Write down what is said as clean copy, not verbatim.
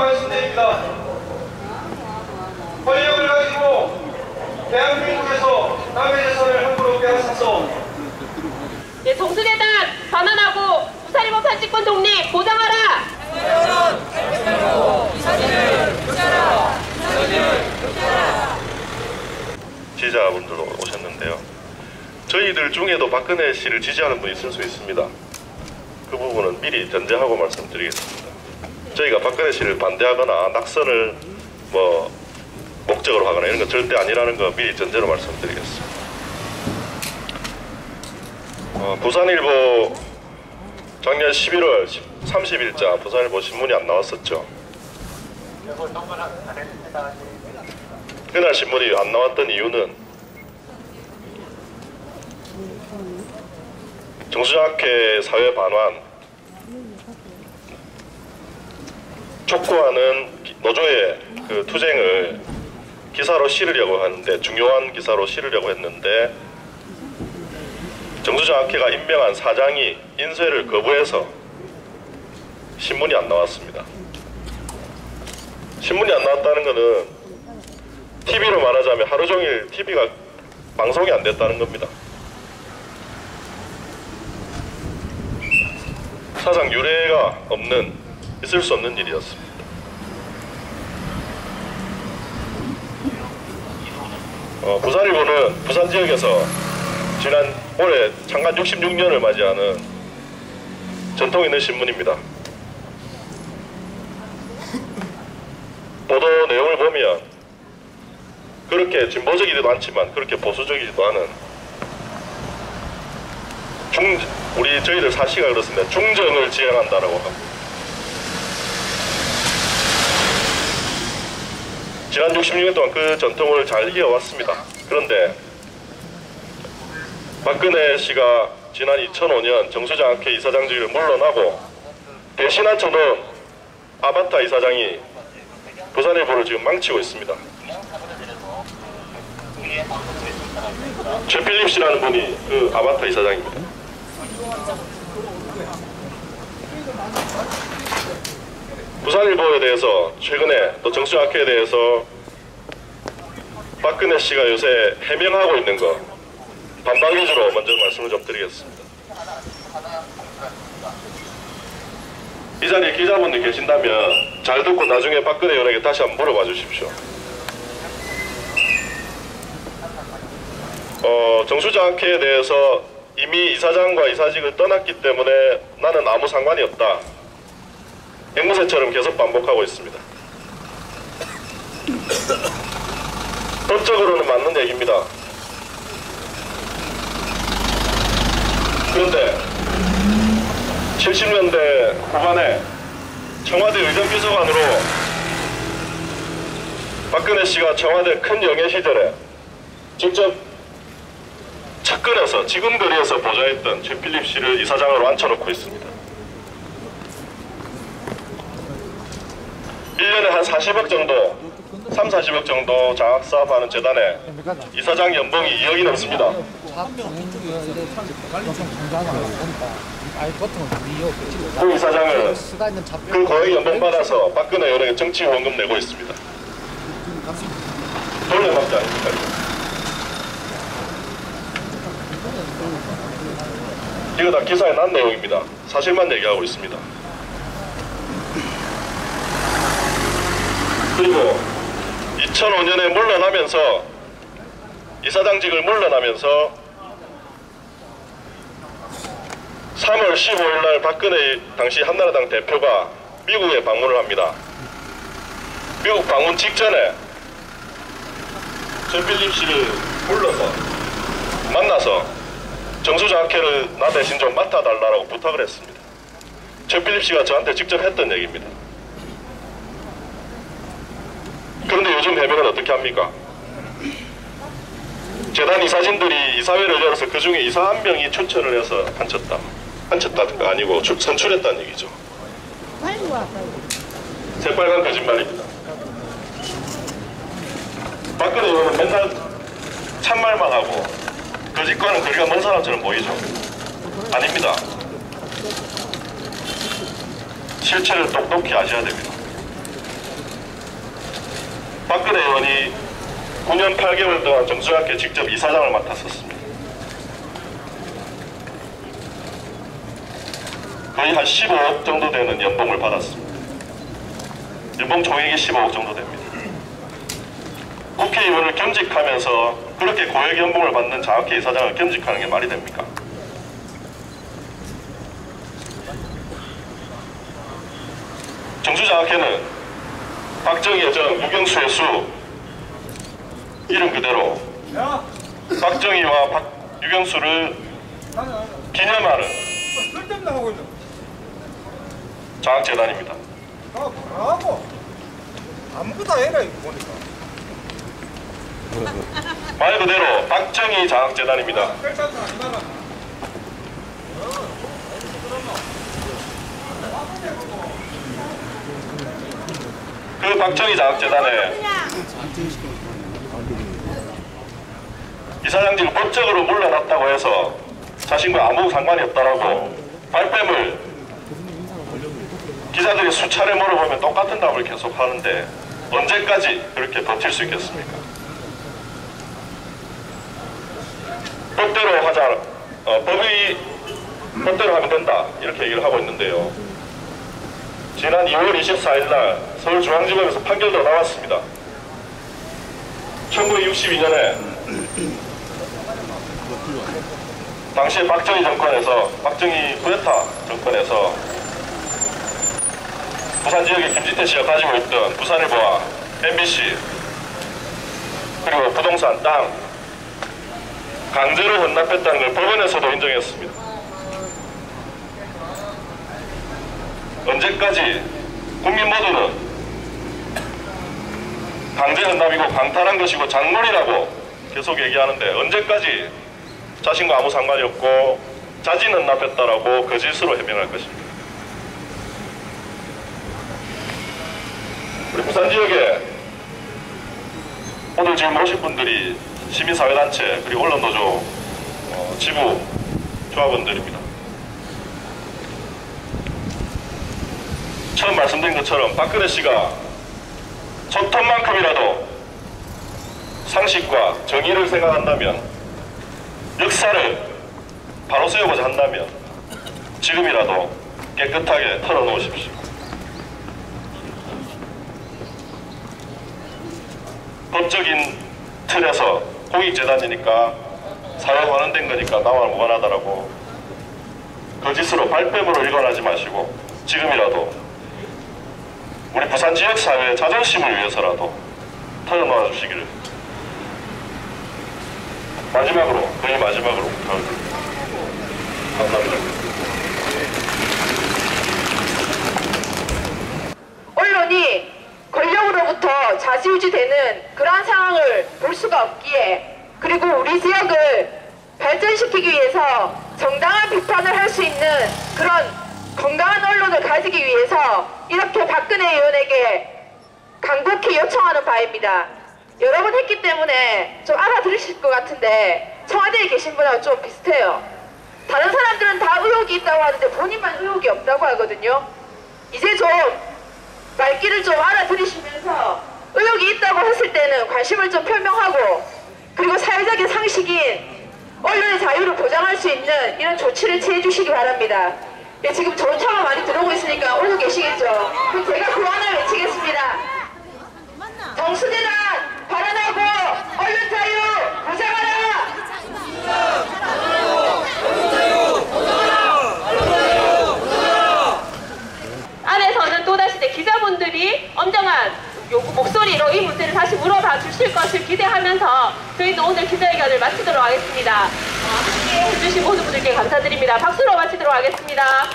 말씀드립니다. 권력을 가지고 대한민국에서 남의 재산을 함부로 빼앗아서 정수재단 반환하고 부산일보 편집권 독립 보장하라. 지지자분들 오셨는데요. 저희들 중에도 박근혜 씨를 지지하는 분이 있을 수 있습니다. 그 부분은 미리 전제하고 말씀드리겠습니다. 저희가 박근혜 씨를 반대하거나 낙선을 목적으로 하거나 이런 건 절대 아니라는 거 미리 전제로 말씀드리겠습니다. 부산일보 작년 11월 30일자 부산일보 신문이 안 나왔었죠. 그날 신문이 안 나왔던 이유는 정수장학회 사회 반환 촉구하는 노조의 그 투쟁을 기사로 실으려고 하는데, 중요한 기사로 실으려고 했는데 정수장학회가 임명한 사장이 인쇄를 거부해서 신문이 안 나왔습니다. 신문이 안 나왔다는 것은 TV로 말하자면 하루 종일 TV가 방송이 안 됐다는 겁니다. 사상 유례가 없는, 있을 수 없는 일이었습니다. 부산일보는 부산 지역에서 지난 올해 창간 66년을 맞이하는 전통 있는 신문입니다. 보도 내용을 보면 그렇게 진보적이지도 않지만 그렇게 보수적이지도 않은 저희들 사시가 그렇습니다. 중정을 지향한다라고 합니다. 지난 66년 동안 그 전통을 잘 이어왔습니다. 그런데 박근혜 씨가 지난 2005년 정수장학회 이사장직을 물러나고 대신한 저는 아바타 이사장이 부산일보를 지금 망치고 있습니다. 최필립 씨라는 분이 그 아바타 이사장입니다. 부산일보에 대해서 최근에 또 정수장학회에 대해서 박근혜 씨가 요새 해명하고 있는 거 반박 위주로 먼저 말씀을 좀 드리겠습니다. 이 자리에 기자분들 계신다면 잘 듣고 나중에 박근혜 의원에게 다시 한번 물어봐 주십시오. 정수장학회에 대해서 이미 이사장과 이사직을 떠났기 때문에 나는 아무 상관이 없다. 앵무새처럼 계속 반복하고 있습니다. 법적으로는 맞는 얘기입니다. 그런데 70년대 후반에 청와대 의전비서관으로 박근혜 씨가 청와대 큰 영예 시절에 직접 측근에서 지금 거리에서 보좌했던 최필립 씨를 이사장으로 앉혀놓고 있습니다. 1년에 한 40억 정도, 40억 정도 장학사업하는 재단에 이사장 연봉이 2억이 넘습니다. 그 이사장을 그 고액 연봉 받아서 박근혜 의원에게 정치 후원금 내고 있습니다. 돌려막기 아닙니까? 이거 다 기사에 난 내용입니다. 사실만 얘기하고 있습니다. 그리고 2005년에 물러나면서 이사장직을 물러나면서 3월 15일 날 박근혜 당시 한나라당 대표가 미국에 방문을 합니다. 미국 방문 직전에 최필립 씨를 불러서 만나서 정수장학회를 나 대신 좀 맡아달라고 부탁을 했습니다. 최필립 씨가 저한테 직접 했던 얘기입니다. 그런데 요즘 해명은 어떻게 합니까? 재단 이사진들이 이사회를 열어서 그 중에 이사 한 명이 추천을 해서 앉혔다가 아니고 선출했다는 얘기죠. 새빨간 거짓말입니다. 박근혜 의원은 맨날 참말만 하고 거짓과는 거리가 먼 사람처럼 보이죠. 아닙니다. 실체를 똑똑히 아셔야 됩니다. 박근혜 의원이 9년 8개월 동안 정수장학회 직접 이사장을 맡았었습니다. 거의 한 15억 정도 되는 연봉을 받았습니다. 연봉 총액이 15억 정도 됩니다. 국회의원을 겸직하면서 그렇게 고액 연봉을 받는 장학회 이사장을 겸직하는 게 말이 됩니까? 정수장학회는 박정희의 정, 유경수의 수, 이름 그대로 박정희와 유경수를 기념하는 쓸데없는 하고 있는 장학재단입니다. 뭐라고 아무것도 아니라 이거 보니까 말 그대로 박정희 장학재단입니다. 뺄짝도 아니잖아. 그 박정희 장학재단에 이사장직을 법적으로 물러났다고 해서 자신과 아무 상관이 없다라고 발뺌을 기자들이 수차례 물어보면 똑같은 답을 계속 하는데 언제까지 그렇게 버틸 수 있겠습니까? 법대로 하자, 법대로 하면 된다 이렇게 얘기를 하고 있는데요. 지난 2월 24일 날 서울중앙지법에서 판결도 나왔습니다. 1962년에 당시에 박정희 쿠데타 정권에서 부산 지역에 김진태 씨가 가지고 있던 부산일보와 MBC 그리고 부동산, 땅 강제로 헌납했다는 걸 법원에서도 인정했습니다. 언제까지 국민 모두는 강제 헌납이고 강탈한 것이고 작물이라고 계속 얘기하는데 언제까지 자신과 아무 상관이 없고 자진 헌납했다라고 거짓으로 해명할 것입니다. 우리 부산 지역에 오늘 지금 오신 분들이 시민사회단체 그리고 언론노조 지부 조합원들입니다. 처음 말씀드린 것처럼 박근혜 씨가 첫 톤만큼이라도 상식과 정의를 생각한다면 역사를 바로 세우고자 한다면 지금이라도 깨끗하게 털어놓으십시오. 법적인 틀에서 공익재단이니까 사회 환원된 거니까 나와 무관하다라고 거짓으로 발뺌으로 일관하지 마시고 지금이라도 우리 부산 지역 사회의 자존심을 위해서라도 털어놓아 주시기를 거의 마지막으로 부탁드립니다. 감사합니다. 언론이 권력으로부터 좌지우지되는 그러한 상황을 볼 수가 없기에 그리고 우리 지역을 발전시키기 위해서 정당한 비판을 할 수 있는 그런 건강한 언론을 가지기 위해서 이렇게 박근혜 의원에게 간곡히 요청하는 바입니다. 여러 번 했기 때문에 좀 알아들으실 것 같은데 청와대에 계신 분하고 좀 비슷해요. 다른 사람들은 다 의혹이 있다고 하는데 본인만 의혹이 없다고 하거든요. 이제 좀 말귀를 좀 알아들으시면서 의혹이 있다고 했을 때는 관심을 좀 표명하고 그리고 사회적인 상식인 언론의 자유를 보장할 수 있는 이런 조치를 취해 주시기 바랍니다. 예, 지금 전차가 많이 들어오고 있으니까 오고 계시겠죠? 그럼 제가 고안을 외치겠습니다. 정수재단 발언하고 언론 자유 보장하라! 안에서는 또다시 기자분들이 엄정한 요구 목소리로 이 문제를 다시 물어봐 주실 것을 기대하면서 저희는 오늘 기자회견을 마치도록 하겠습니다. 함께 해주신 모든 분들께 감사드립니다. 박수로 마치도록 하겠습니다.